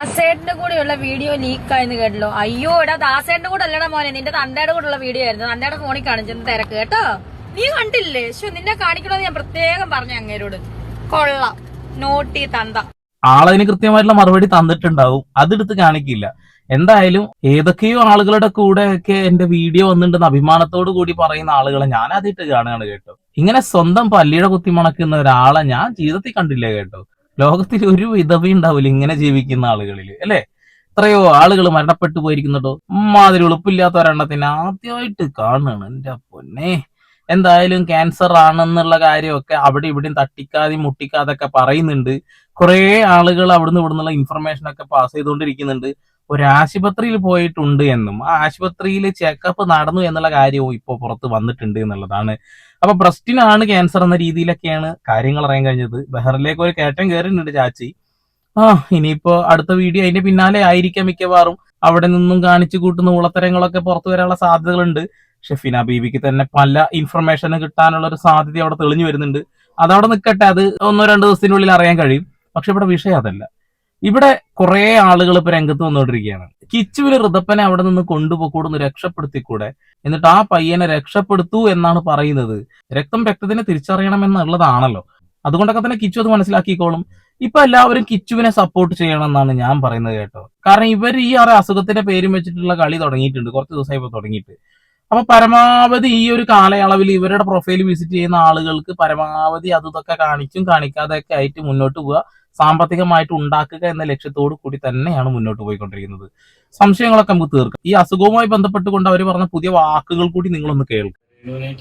ദാസേട്ടന്റെ കൂടെയുള്ള വീഡിയോ ലീക്കായെന്ന് കേട്ടല്ലോ. അയ്യോ എടാ, ദാസേട്ടന്റെ കൂടെ അല്ലടാ മോനെ, നിന്റെ തന്തയുടെ കൂടെയുള്ള വീഡിയോ ആയിരുന്നു. തന്തയുടെ ഫോണിൽ കാണിച്ചെന്ന് തിരക്ക് കേട്ടോ. നീ കണ്ടില്ലേ? നിന്നെ കാണിക്കണമെന്ന് ഞാൻ പ്രത്യേകം പറഞ്ഞു അങ്ങേരോട്. കൊള്ളാം, നോട്ടി തന്ത. ആളതിന് കൃത്യമായിട്ടുള്ള മറുപടി തന്നിട്ടുണ്ടാവും, അതെടുത്ത് കാണിക്കില്ല. എന്തായാലും ഏതൊക്കെയോ ആളുകളുടെ കൂടെ ഒക്കെ എന്റെ വീഡിയോ വന്നിട്ടുണ്ടെന്ന് അഭിമാനത്തോടു കൂടി പറയുന്ന ആളുകളെ ഞാൻ ആദ്യമായിട്ട് കാണുകയാണ് കേട്ടോ. ഇങ്ങനെ സ്വന്തം പല്ലിയുടെ കുത്തി മണക്കുന്ന ഒരാളെ ഞാൻ ജീവിതത്തിൽ കണ്ടില്ല കേട്ടോ. ലോകത്തിൽ ഒരു വിധവയും ഉണ്ടാവില്ല ഇങ്ങനെ ജീവിക്കുന്ന ആളുകളിൽ, അല്ലെ? എത്രയോ ആളുകൾ മരണപ്പെട്ടു പോയിരിക്കുന്നുണ്ടോ. ഉമ്മാതിരി ഉളുപ്പില്ലാത്ത ഒരെണ്ണത്തിന് ആദ്യമായിട്ട് കാണുകയാണ്. എന്റെ പൊന്നെ, എന്തായാലും ക്യാൻസർ ആണെന്നുള്ള കാര്യമൊക്കെ അവിടെ ഇവിടെയും തട്ടിക്കാതെയും മുട്ടിക്കാതൊക്കെ പറയുന്നുണ്ട്. കുറെ ആളുകൾ അവിടുന്ന് ഇവിടുന്നുള്ള ഇൻഫർമേഷൻ ഒക്കെ പാസ് ചെയ്തുകൊണ്ടിരിക്കുന്നുണ്ട്. ഒരു ആശുപത്രിയിൽ പോയിട്ടുണ്ട് എന്നും ആ ആശുപത്രിയിൽ ചെക്കപ്പ് നടന്നു എന്നുള്ള കാര്യവും ഇപ്പോൾ പുറത്ത് വന്നിട്ടുണ്ട് എന്നുള്ളതാണ്. അപ്പൊ ബ്രസ്റ്റിനാണ് ക്യാൻസർ എന്ന രീതിയിലൊക്കെയാണ് കാര്യങ്ങൾ അറിയാൻ കഴിഞ്ഞത്. ബഹറിലേക്ക് ഒരു കയറ്റം കയറിയിട്ടുണ്ട് ചാച്ചി. ഇനിയിപ്പോ അടുത്ത വീഡിയോ അതിന്റെ പിന്നാലെ ആയിരിക്കാം മിക്കവാറും. അവിടെ നിന്നും കാണിച്ചു കൂട്ടുന്ന ഊളത്തരങ്ങളൊക്കെ പുറത്തു വരാനുള്ള സാധ്യതകളുണ്ട്. ഷെഫീന ബീവിക്ക് തന്നെ പല ഇൻഫർമേഷൻ കിട്ടാനുള്ള ഒരു സാധ്യത അവിടെ തെളിഞ്ഞു വരുന്നുണ്ട്. അതവിടെ നിൽക്കട്ടെ, അത് 1-2 ദിവസത്തിനുള്ളിൽ അറിയാൻ കഴിയും. പക്ഷെ ഇവിടെ വിഷയം അതല്ല. ഇവിടെ കുറെ ആളുകൾ ഇപ്പൊ രംഗത്ത് വന്നുകൊണ്ടിരിക്കുകയാണ്. കിച്ചുവിന് ഋതപ്പനെ അവിടെ നിന്ന് കൊണ്ടുപോകൂടെ രക്ഷപ്പെടുത്തിക്കൂടെ, എന്നിട്ട് ആ പയ്യനെ രക്ഷപ്പെടുത്തൂ എന്നാണ് പറയുന്നത്. രക്തം രക്തത്തിനെ തിരിച്ചറിയണം എന്നുള്ളതാണല്ലോ. അതുകൊണ്ടൊക്കെ തന്നെ കിച്ചു അത് മനസ്സിലാക്കിക്കോളും. ഇപ്പൊ എല്ലാവരും കിച്ചുവിനെ സപ്പോർട്ട് ചെയ്യണം എന്നാണ് ഞാൻ പറയുന്നത് കേട്ടോ. കാരണം ഇവർ ഈ അസുഖത്തിന്റെ പേരും വെച്ചിട്ടുള്ള കളി തുടങ്ങിയിട്ടുണ്ട്, കുറച്ച് ദിവസമായി ഇപ്പൊ തുടങ്ങിയിട്ട്. അപ്പൊ പരമാവധി ഈ ഒരു കാലയളവിൽ ഇവരുടെ പ്രൊഫൈൽ വിസിറ്റ് ചെയ്യുന്ന ആളുകൾക്ക് പരമാവധി അതൊക്കെ കാണിച്ചും കാണിക്കാതെയൊക്കെ ആയിട്ട് മുന്നോട്ട് പോവുക, സാമ്പത്തികമായിട്ട് ഉണ്ടാക്കുക എന്ന ലക്ഷ്യത്തോടു കൂടി തന്നെയാണ് മുന്നോട്ട് പോയിക്കൊണ്ടിരിക്കുന്നത്. സംശയങ്ങളൊക്കെ നമുക്ക് തീർക്കാം. ഈ അസുഖവുമായി ബന്ധപ്പെട്ടുകൊണ്ട് അവർ പറഞ്ഞ പുതിയ വാക്കുകൾ കൂടി നിങ്ങളൊന്ന് കേൾക്കും.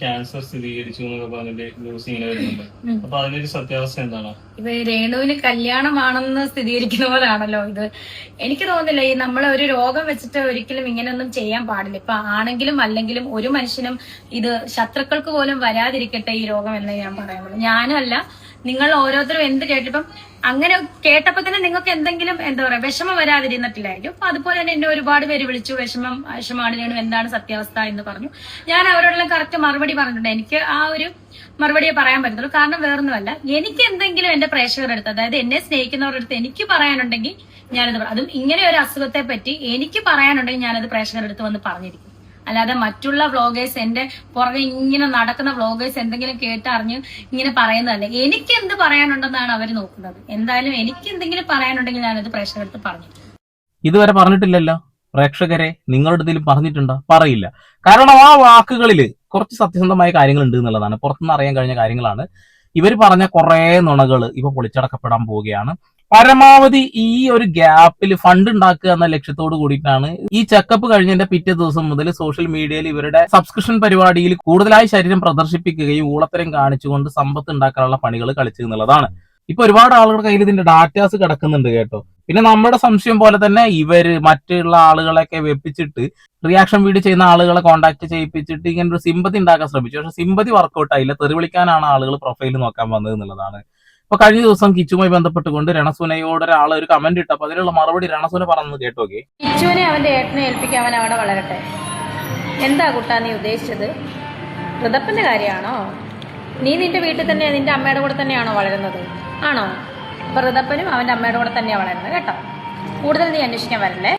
ക്യാൻസർ സ്ഥിരീകരിച്ചു എന്നൊക്കെ പറഞ്ഞിട്ട് ന്യൂസ് ഇങ്ങനെ വരുന്നുണ്ട്. അപ്പൊ അതിനൊരു സത്യാവസ്ഥ എന്താണ്? ഇത് രേണുവിന് കല്യാണമാണെന്ന് സ്ഥിരീകരിക്കുന്ന പോലാണല്ലോ ഇത്. എനിക്ക് തോന്നുന്നില്ല ഈ നമ്മളെ ഒരു രോഗം വെച്ചിട്ട് ഒരിക്കലും ഇങ്ങനെയൊന്നും ചെയ്യാൻ പാടില്ല. ഇപ്പൊ ആണെങ്കിലും അല്ലെങ്കിലും ഒരു മനുഷ്യനും ഇത് ശത്രുക്കൾക്ക് പോലും വരാതിരിക്കട്ടെ ഈ രോഗം എന്ന് ഞാൻ പറയുന്നത്. ഞാനും അല്ല, നിങ്ങൾ ഓരോരുത്തരും എന്ത് കേട്ടിപ്പം അങ്ങനെ കേട്ടപ്പോ തന്നെ നിങ്ങൾക്ക് എന്തെങ്കിലും എന്താ പറയാ വിഷമം വരാതിരുന്നിട്ടില്ലായിരിക്കും. അപ്പൊ അതുപോലെ തന്നെ എന്നെ ഒരുപാട് പേര് വിളിച്ചു, വിഷമാണ് രേണു, എന്താണ് സത്യാവസ്ഥ എന്ന് പറഞ്ഞു. ഞാൻ അവരോടെല്ലാം കറക്റ്റ് മറുപടി പറഞ്ഞിട്ടുണ്ട്. എനിക്ക് ആ ഒരു മറുപടിയെ പറയാൻ പറ്റത്തുള്ളൂ. കാരണം വേറൊന്നുമല്ല, എനിക്ക് എന്തെങ്കിലും എന്റെ പ്രേക്ഷകരുടെ അടുത്ത്, അതായത് എന്നെ സ്നേഹിക്കുന്നവരുടെ അടുത്ത് എനിക്ക് പറയാനുണ്ടെങ്കിൽ ഞാനത്, അതും ഇങ്ങനെ ഒരു അസുഖത്തെ പറ്റി എനിക്ക് പറയാനുണ്ടെങ്കിൽ ഞാനത് പ്രേക്ഷകരുടെ അടുത്ത് വന്ന് പറഞ്ഞിരിക്കും. അല്ലാതെ മറ്റുള്ള വ്ളോഗേഴ്സ്, എന്റെ പുറകെ ഇങ്ങനെ നടക്കുന്ന വ്ളോഗേഴ്സ് എന്തെങ്കിലും കേട്ടറിഞ്ഞ് ഇങ്ങനെ പറയുന്നതല്ല. എനിക്ക് എന്ത് പറയാനുണ്ടെന്നാണ് അവർ നോക്കുന്നത്. എന്തായാലും എനിക്ക് എന്തെങ്കിലും പറയാനുണ്ടെങ്കിൽ ഞാനത് പ്രേക്ഷകർക്ക് പറഞ്ഞു. ഇതുവരെ പറഞ്ഞിട്ടില്ലല്ലോ പ്രേക്ഷകരെ, നിങ്ങളുടെ ഇതിലും പറഞ്ഞിട്ടുണ്ടോ? പറയില്ല. കാരണം ആ വാക്കുകളിൽ കുറച്ച് സത്യസന്ധമായ കാര്യങ്ങൾ ഉണ്ട് എന്നുള്ളതാണ്. പുറത്തുനിന്ന് അറിയാൻ കഴിഞ്ഞ കാര്യങ്ങളാണ്. ഇവർ പറഞ്ഞ കുറെ നുണകൾ ഇപ്പൊ പൊളിച്ചടക്കപ്പെടാൻ പോവുകയാണ്. പരമാവധി ഈ ഒരു ഗ്യാപ്പിൽ ഫണ്ട് ഉണ്ടാക്കുക എന്ന ലക്ഷ്യത്തോട് കൂടിയിട്ടാണ് ഈ ചെക്കപ്പ് കഴിഞ്ഞതിന്റെ പിറ്റേ ദിവസം മുതൽ സോഷ്യൽ മീഡിയയിൽ ഇവരുടെ സബ്സ്ക്രിപ്ഷൻ പരിപാടിയിൽ കൂടുതലായി ശരീരം പ്രദർശിപ്പിക്കുകയും ഊളത്തരം കാണിച്ചുകൊണ്ട് സമ്പത്ത് ഉണ്ടാക്കാനുള്ള പണികൾ കളിച്ചു എന്നുള്ളതാണ്. ഇപ്പൊ ഒരുപാട് ആളുകളുടെ കയ്യിൽ ഇതിന്റെ ഡാറ്റാസ് കിടക്കുന്നുണ്ട് കേട്ടോ. പിന്നെ നമ്മുടെ സംശയം പോലെ തന്നെ ഇവര് മറ്റുള്ള ആളുകളെയൊക്കെ വെപ്പിച്ചിട്ട് റിയാക്ഷൻ വീഡിയോ ചെയ്യുന്ന ആളുകളെ കോൺടാക്ട് ചെയ്യിപ്പിച്ചിട്ട് ഇങ്ങനെ ഒരു സിമ്പതി ഉണ്ടാക്കാൻ ശ്രമിച്ചു. പക്ഷെ സിമ്പതി വർക്കൗട്ട് ആയില്ല. തെറി വിളിക്കാനാണ് ആളുകൾ പ്രൊഫൈൽ നോക്കാൻ വന്നത് എന്നുള്ളതാണ്. ഇപ്പൊ കഴിഞ്ഞ ദിവസം കിച്ചുമായി ബന്ധപ്പെട്ടുകൊണ്ട് രണസുനയോട് ഒരാൾ ഒരു കമന്റ് ഇട്ടപ്പോ അതിനുള്ള മറുപടി രണസുന പറഞ്ഞത് കേട്ടോക്കെ. കിച്ചുവിനെ അവന്റെ ഏട്ടനെ ഏൽപ്പിക്കാൻ അവൻ അവിടെ വളരട്ടെ. എന്താ കുട്ടാ നീ ഉദ്ദേശിച്ചത്? ഋതപ്പന്റെ കാര്യമാണോ? നീ നിന്റെ വീട്ടിൽ തന്നെ നിന്റെ അമ്മയുടെ കൂടെ തന്നെയാണോ വളരുന്നത്? ആണോ? അപ്പൊ ഋതപ്പനും അവന്റെ അമ്മയുടെ കൂടെ തന്നെയാണ് വളരുന്നത് കേട്ടോ. കൂടുതൽ നീ അന്വേഷിക്കാൻ വരല്ലേ.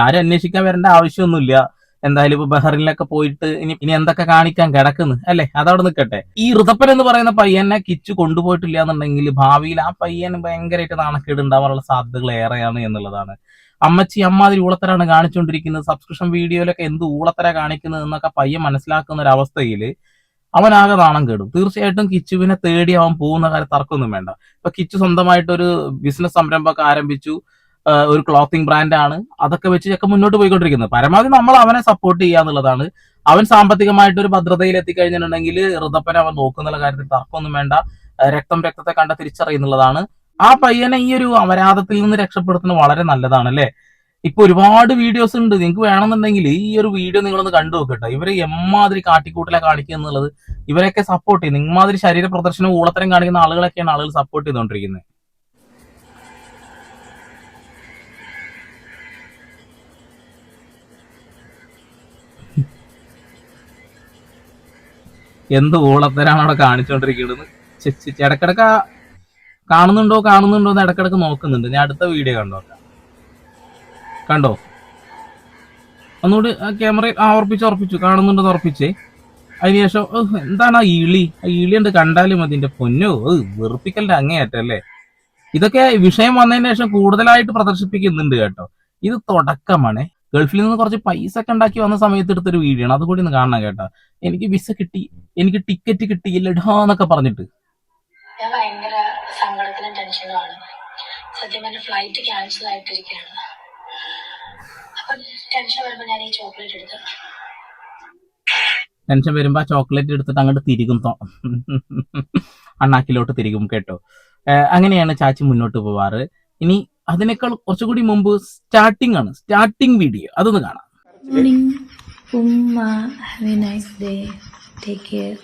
ആരും അന്വേഷിക്കാൻ വരേണ്ട ആവശ്യമൊന്നുമില്ല. എന്തായാലും ഇപ്പൊ ബഹറിനിലൊക്കെ പോയിട്ട് ഇനി എന്തൊക്കെ കാണിക്കാൻ കിടക്കുന്നു അല്ലെ, അതവിടെ നിൽക്കട്ടെ. ഈ ഋതപ്പൻ എന്ന് പറയുന്ന പയ്യനെ കിച്ചു കൊണ്ടുപോയിട്ടില്ല എന്നുണ്ടെങ്കിൽ ഭാവിയിൽ ആ പയ്യന് ഭയങ്കരമായിട്ട് നാണക്കേട് ഉണ്ടാവാനുള്ള സാധ്യതകൾ ഏറെയാണ് എന്നുള്ളതാണ്. അമ്മച്ചി അമ്മാതിരി ഊളത്തരാണ് കാണിച്ചുകൊണ്ടിരിക്കുന്നത്. സബ്സ്ക്രിപ്ഷൻ വീഡിയോയിലൊക്കെ എന്ത് ഊളത്തര കാണിക്കുന്നത് എന്നൊക്കെ പയ്യൻ മനസ്സിലാക്കുന്ന ഒരു അവസ്ഥയിൽ അവനാകെ നാണം കേടും. തീർച്ചയായിട്ടും കിച്ചുവിനെ തേടി അവൻ പോകുന്ന കാര്യം തർക്കമൊന്നും വേണ്ട. ഇപ്പൊ കിച്ചു സ്വന്തമായിട്ടൊരു ബിസിനസ് സംരംഭമൊക്കെ ആരംഭിച്ചു, ഒരു ക്ലോത്തിങ് ബ്രാൻഡാണ്. അതൊക്കെ വെച്ച് ഒക്കെ മുന്നോട്ട് പോയിക്കൊണ്ടിരിക്കുന്നത്. പരമാവധി നമ്മൾ അവനെ സപ്പോർട്ട് ചെയ്യുക എന്നുള്ളതാണ്. അവൻ സാമ്പത്തികമായിട്ട് ഒരു ഭദ്രതയിൽ എത്തിക്കഴിഞ്ഞിട്ടുണ്ടെങ്കിൽ ഋതപ്പനെ അവൻ നോക്കുന്നുള്ള കാര്യത്തിൽ തർക്കമൊന്നും വേണ്ട. രക്തം രക്തത്തെ കണ്ട തിരിച്ചറിയുന്നുള്ളതാണ്. ആ പയ്യനെ ഈ ഒരു അപരാധത്തിൽ നിന്ന് രക്ഷപ്പെടുത്തുന്നത് വളരെ നല്ലതാണ് അല്ലെ. ഇപ്പൊ ഒരുപാട് വീഡിയോസ് ഉണ്ട്. നിങ്ങൾക്ക് വേണമെന്നുണ്ടെങ്കിൽ ഈ ഒരു വീഡിയോ നിങ്ങളൊന്ന് കണ്ടു നോക്കട്ടോ. ഇവര് എമ്മാതിരി കാട്ടിക്കൂട്ടലെ കാണിക്കുക എന്നുള്ളത്. ഇവരെയൊക്കെ സപ്പോർട്ട് ചെയ്യും. ഇമാതിരി ശരീര പ്രദർശനം ഊളത്തരം കാണിക്കുന്ന ആളുകളൊക്കെയാണ് ആളുകൾ സപ്പോർട്ട് ചെയ്തുകൊണ്ടിരിക്കുന്നത്. എന്ത് ഊളത്തരാണ് അവിടെ കാണിച്ചുകൊണ്ടിരിക്കുന്നത്. ഇടക്കിടക്ക് കാണുന്നുണ്ടോ എന്ന് ഇടക്കിടക്ക് നോക്കുന്നുണ്ട്. ഞാൻ അടുത്ത വീഡിയോ കണ്ടോക്കാം. കണ്ടോ? ഒന്നുകൂടി ക്യാമറയിൽ ഉറപ്പിച്ചു കാണുന്നുണ്ടെന്ന് ഉറപ്പിച്ചേ. അതിനുശേഷം എന്താണ് ആ ഇളി ഉണ്ട് കണ്ടാലും അതിന്റെ പൊന്നോ വെറുപ്പിക്കലിന്റെ അങ്ങേയറ്റല്ലേ. ഇതൊക്കെ വിഷയം വന്നതിന് ശേഷം കൂടുതലായിട്ട് പ്രദർശിപ്പിക്കുന്നുണ്ട് കേട്ടോ. ഇത് തുടക്കമാണ്. ഗൾഫിൽ നിന്ന് കുറച്ച് പൈസ ഒക്കെ ഉണ്ടാക്കി വന്ന സമയത്ത് എടുത്തൊരു വീഡിയോ ആണ്, അതുകൂടി ഒന്ന് കാണണം കേട്ടോ. എനിക്ക് വിസ കിട്ടി, എനിക്ക് ടിക്കറ്റ് കിട്ടിയില്ലടാന്നൊക്കെ പറഞ്ഞിട്ട് ഞാൻ ഭയങ്കര സങ്കടത്തിലും ടെൻഷനുമാണ്. സത്യം പറഞ്ഞ ഫ്ലൈറ്റ് ക്യാൻസൽ ആയിട്ടിരിക്കുകയാണ്. അപ്പൊ ടെൻഷൻ വരുമ്പോ ഞാൻ ഈ ചോക്ലേറ്റ് എടുത്തു. ടെൻഷൻ വരുമ്പോ ആ ചോക്ലേറ്റ് എടുത്തിട്ട് അങ്ങോട്ട് തിരികും, അണ്ണാക്കിലോട്ട് തിരികും കേട്ടോ. അങ്ങനെയാണ് ചാച്ചി മുന്നോട്ട് പോവാറ്. ഇനി അതിനേക്കാൾ കുറച്ചുകൂടി മുമ്പ് സ്റ്റാർട്ടിംഗ് വീഡിയോ അതൊന്ന് കാണാം. മോർണിംഗ് ഉമ്മ, have A nice day, take care.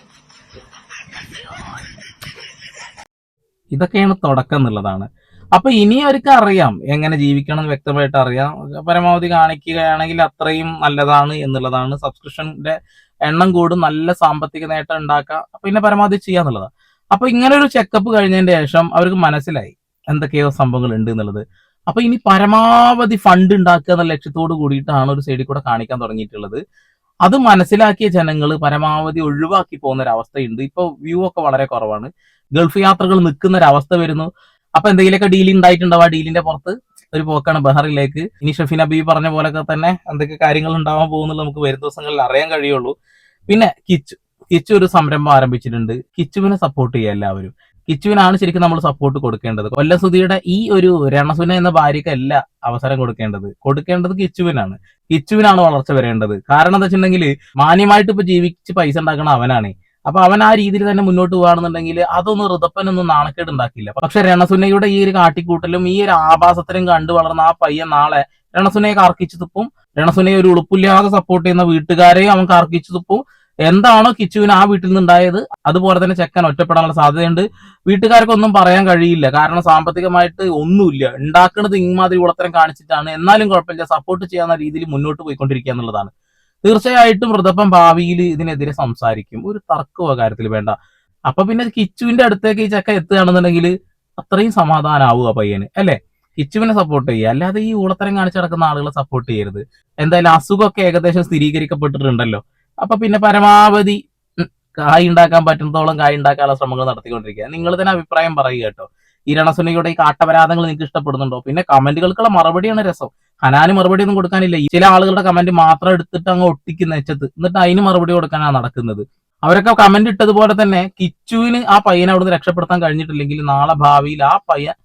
ഇതൊക്കെയാണ് തുടക്കം എന്നുള്ളതാണ്. അപ്പൊ ഇനി അവർക്ക് അറിയാം എങ്ങനെ ജീവിക്കണം എന്ന് വ്യക്തമായിട്ട് അറിയാം. പരമാവധി കാണിക്കുകയാണെങ്കിൽ അത്രയും നല്ലതാണ് എന്നുള്ളതാണ്. സബ്സ്ക്രിപ്ഷന്റെ എണ്ണം കൂടും, നല്ല സാമ്പത്തിക നേട്ടം ഉണ്ടാക്കാം, പിന്നെ പരമാവധി ചെയ്യാന്നുള്ളതാണ്. അപ്പൊ ഇങ്ങനെ ഒരു ചെക്കപ്പ് കഴിഞ്ഞതിന് ശേഷം അവർക്ക് മനസ്സിലായി എന്തൊക്കെയോ സംഭവങ്ങൾ ഉണ്ട് എന്നുള്ളത്. അപ്പൊ ഇനി പരമാവധി ഫണ്ട് ഉണ്ടാക്കുക എന്ന ലക്ഷ്യത്തോട് കൂടിയിട്ടാണ് ഒരു സൈഡിൽ കൂടെ കാണിക്കാൻ തുടങ്ങിയിട്ടുള്ളത്. അത് മനസ്സിലാക്കിയ ജനങ്ങൾ പരമാവധി ഒഴിവാക്കി പോകുന്ന ഒരു അവസ്ഥയുണ്ട്. ഇപ്പൊ വ്യൂ ഒക്കെ വളരെ കുറവാണ്. ഗൾഫ് യാത്രകൾ നിൽക്കുന്ന ഒരു അവസ്ഥ വരുന്നു. അപ്പൊ എന്തെങ്കിലുമൊക്കെ ഡീൽ ഉണ്ടായിട്ടുണ്ടാവും. ആ ഡീലിന്റെ പുറത്ത് ഒരു പോക്കാണ് ബഹറിലേക്ക്. ഇനി ഷെഫീന ബി പറഞ്ഞ പോലൊക്കെ തന്നെ എന്തൊക്കെ കാര്യങ്ങൾ ഉണ്ടാവാൻ പോകുന്നുള്ളത് നമുക്ക് വരും ദിവസങ്ങളിൽ അറിയാൻ കഴിയുള്ളൂ. പിന്നെ കിച്ചു ഒരു സംരംഭം ആരംഭിച്ചിട്ടുണ്ട്. കിച്ചുവിനെ സപ്പോർട്ട് ചെയ്യുക എല്ലാവരും. കിച്ചുവിനാണ് ശരിക്കും നമ്മൾ സപ്പോർട്ട് കൊടുക്കേണ്ടത്. കൊല്ലം സുധിയുടെ ഈ ഒരു രണസുന എന്ന ഭാര്യക്ക് അല്ല അവസരം കൊടുക്കേണ്ടത് കിച്ചുവിനാണ് വളർച്ച വരേണ്ടത്. കാരണം എന്താ വെച്ചിട്ടുണ്ടെങ്കിൽ മാന്യമായിട്ട് ഇപ്പൊ ജീവിച്ച് പൈസ ഉണ്ടാക്കണം അവനാണ്. അപ്പൊ അവൻ ആ രീതിയിൽ തന്നെ മുന്നോട്ട് പോകുകയാണെന്നുണ്ടെങ്കിൽ അതൊന്നും ഋതപ്പനൊന്നും നാണക്കേട് ഉണ്ടാക്കില്ല. പക്ഷെ രണസുനയുടെ ഈ ഒരു കാട്ടിക്കൂട്ടലും ഈ ഒരു ആഭാസത്തിലും കണ്ടു വളർന്ന ആ പയ്യൻ നാളെ രണസുനയെ കാർക്കിച്ചു തുപ്പും. രണസുനയെ ഒരു ഉളുപ്പില്ലാതെ സപ്പോർട്ട് ചെയ്യുന്ന വീട്ടുകാരെയും അവൻ കാർക്കിച്ചു തുപ്പും. എന്താണോ കിച്ചുവിന് ആ വീട്ടിൽ നിന്നുണ്ടായത് അതുപോലെ തന്നെ ചെക്കൻ ഒറ്റപ്പെടാനുള്ള സാധ്യതയുണ്ട്. വീട്ടുകാർക്കൊന്നും പറയാൻ കഴിയില്ല, കാരണം സാമ്പത്തികമായിട്ട് ഒന്നുമില്ല. ഉണ്ടാക്കുന്നത് ഇമാതിരി ഉളത്തരം കാണിച്ചിട്ടാണ്. എന്നാലും കുഴപ്പമില്ല, സപ്പോർട്ട് ചെയ്യാവുന്ന രീതിയിൽ മുന്നോട്ട് പോയിക്കൊണ്ടിരിക്കുക എന്നുള്ളതാണ്. തീർച്ചയായിട്ടും ഋതപ്പം ഭാവിയിൽ ഇതിനെതിരെ സംസാരിക്കും, ഒരു തർക്കമോ കാര്യത്തിൽ വേണ്ട. അപ്പൊ പിന്നെ കിച്ചുവിന്റെ അടുത്തേക്ക് ഈ ചെക്ക എത്തുകയാണെന്നുണ്ടെങ്കിൽ അത്രയും സമാധാനമാവുക പയ്യന്, അല്ലെ? കിച്ചുവിനെ സപ്പോർട്ട് ചെയ്യുക, അല്ലാതെ ഈ ഊളത്തരം കാണിച്ച് നടക്കുന്ന ആളുകളെ സപ്പോർട്ട് ചെയ്യരുത്. എന്തായാലും അസുഖമൊക്കെ ഏകദേശം സ്ഥിരീകരിക്കപ്പെട്ടിട്ടുണ്ടല്ലോ. അപ്പൊ പിന്നെ പരമാവധി കായ് ഉണ്ടാക്കാൻ പറ്റുന്നതോളം കായ് ഉണ്ടാക്കാനുള്ള ശ്രമങ്ങൾ നടത്തിക്കൊണ്ടിരിക്കുക. നിങ്ങൾ തന്നെ അഭിപ്രായം പറയുക കേട്ടോ. ഈ രണസുനയുടെ ഈ കാട്ടപരാധങ്ങൾ നിങ്ങൾക്ക് ഇഷ്ടപ്പെടുന്നുണ്ടോ? പിന്നെ കമന്റുകൾക്കുള്ള മറുപടിയാണ് രസം. ഹനാന് മറുപടി ഒന്നും കൊടുക്കാനില്ല. ചില ആളുകളുടെ കമന്റ് മാത്രം എടുത്തിട്ട് അങ്ങ് ഒട്ടിക്കുന്ന വെച്ചത്, എന്നിട്ട് അതിന് മറുപടി കൊടുക്കാനാണ് നടക്കുന്നത്. അവരൊക്കെ കമന്റ് ഇട്ടതുപോലെ തന്നെ കിച്ചുവിന് ആ പയ്യനെ അവിടുന്ന് രക്ഷപ്പെടുത്താൻ കഴിഞ്ഞിട്ടില്ലെങ്കിൽ നാളെ ഭാവിയിൽ ആ പയ്യൻ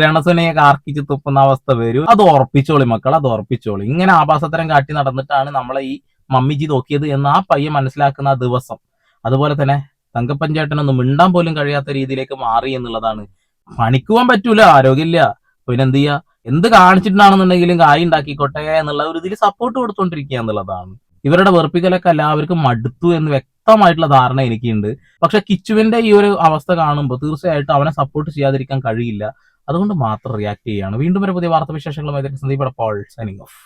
രണസുനയെ കാർക്കിച്ച് തുപ്പുന്ന അവസ്ഥ വരും. അത് ഉറപ്പിച്ചോളി മക്കൾ, അത് ഉറപ്പിച്ചോളി. ഇങ്ങനെ ആഭാസത്തരം കാട്ടി നടന്നിട്ടാണ് നമ്മളെ ഈ മമ്മിജി നോക്കിയത് എന്ന് ആ പയ്യൻ മനസ്സിലാക്കുന്ന ആ ദിവസം, അതുപോലെ തന്നെ തങ്കപ്പഞ്ചേട്ടനൊന്നും മിണ്ടാൻ പോലും കഴിയാത്ത രീതിയിലേക്ക് മാറി എന്നുള്ളതാണ്. പണിക്കുവാൻ പറ്റൂല, ആരോഗ്യമില്ല, പിന്നെ എന്ത് ചെയ്യാ? എന്ത് കാണിച്ചിട്ടാണെന്നുണ്ടെങ്കിലും കായ് ഉണ്ടാക്കിക്കോട്ടെ എന്നുള്ള ഒരു ഇതിൽ സപ്പോർട്ട് കൊടുത്തോണ്ടിരിക്കുക എന്നുള്ളതാണ്. ഇവരുടെ വെറുപ്പിക്കലൊക്കെ എല്ലാവർക്കും മടുത്തു എന്ന് വ്യക്തമായിട്ടുള്ള ധാരണ എനിക്കുണ്ട്. പക്ഷെ കിച്ചുവിന്റെ ഈ ഒരു അവസ്ഥ കാണുമ്പോൾ തീർച്ചയായിട്ടും അവനെ സപ്പോർട്ട് ചെയ്യാതിരിക്കാൻ കഴിയില്ല. അതുകൊണ്ട് മാത്രം റിയാക്ട് ചെയ്യാണ്. വീണ്ടും ഒരു പുതിയ വാർത്താവിശേഷങ്ങളുമായി സന്ദീപ് പോൾ സൈനിങ് ഓഫ്.